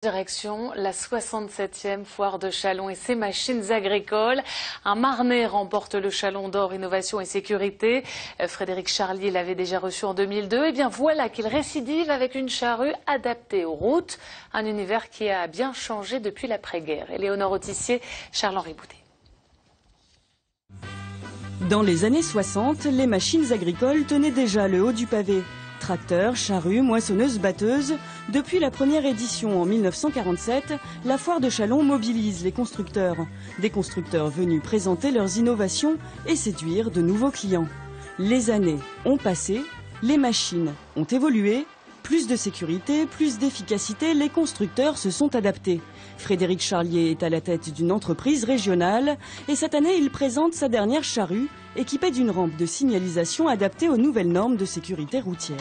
Direction la 67e foire de Châlons et ses machines agricoles. Un Marnais remporte le Chalon d'or Innovation et Sécurité. Frédéric Charlier l'avait déjà reçu en 2002. Et bien voilà qu'il récidive avec une charrue adaptée aux routes. Un univers qui a bien changé depuis l'après-guerre. Éléonore Autissier, Charles-Henri Boudet. Dans les années 60, les machines agricoles tenaient déjà le haut du pavé. Tracteurs, charrues, moissonneuses, batteuses. Depuis la première édition en 1947, la foire de Châlons mobilise les constructeurs. Des constructeurs venus présenter leurs innovations et séduire de nouveaux clients. Les années ont passé, les machines ont évolué. Plus de sécurité, plus d'efficacité, les constructeurs se sont adaptés. Frédéric Charlier est à la tête d'une entreprise régionale et cette année il présente sa dernière charrue équipée d'une rampe de signalisation adaptée aux nouvelles normes de sécurité routière.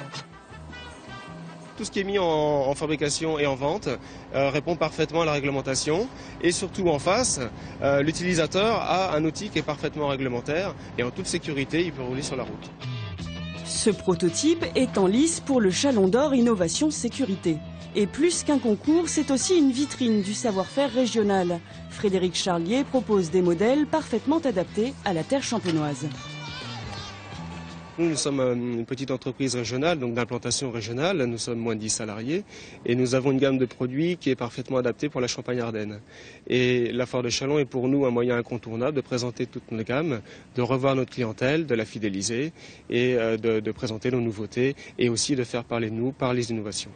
Tout ce qui est mis en fabrication et en vente répond parfaitement à la réglementation et surtout en face, l'utilisateur a un outil qui est parfaitement réglementaire et en toute sécurité il peut rouler sur la route. Ce prototype est en lice pour le Chalon d'or Innovation Sécurité. Et plus qu'un concours, c'est aussi une vitrine du savoir-faire régional. Frédéric Charlier propose des modèles parfaitement adaptés à la terre champenoise. Nous sommes une petite entreprise régionale, donc d'implantation régionale. Nous sommes moins de 10 salariés et nous avons une gamme de produits qui est parfaitement adaptée pour la Champagne-Ardenne. Et la foire de Châlons est pour nous un moyen incontournable de présenter toute notre gamme, de revoir notre clientèle, de la fidéliser et de présenter nos nouveautés et aussi de faire parler de nous par les innovations.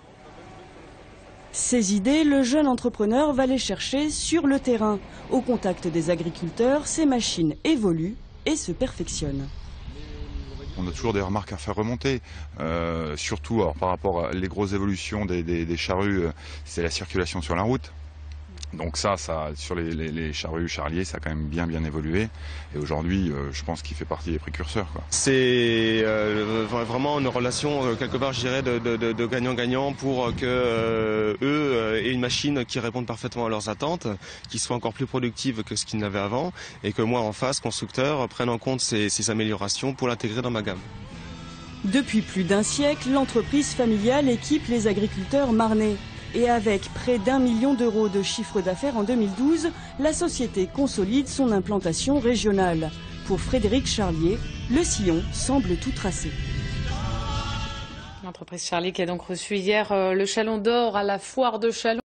Ces idées, le jeune entrepreneur va les chercher sur le terrain. Au contact des agriculteurs, ces machines évoluent et se perfectionnent. On a toujours des remarques à faire remonter, surtout alors, par rapport à les grosses évolutions des charrues, c'est la circulation sur la route. Donc ça sur les charrues Charlier, ça a quand même bien évolué. Et aujourd'hui, je pense qu'il fait partie des précurseurs, quoi. C'est vraiment une relation, quelque part, je dirais, de gagnant-gagnant pour que eux aient une machine qui réponde parfaitement à leurs attentes, qui soit encore plus productive que ce qu'ils n'avaient avant, et que moi, en face, constructeur, prenne en compte ces améliorations pour l'intégrer dans ma gamme. Depuis plus d'un siècle, l'entreprise familiale équipe les agriculteurs marnais. Et avec près d'1 million d'euros de chiffre d'affaires en 2012, la société consolide son implantation régionale. Pour Frédéric Charlier, le sillon semble tout tracé. L'entreprise Charlier qui a donc reçu hier le Chalon d'or à la foire de Châlons.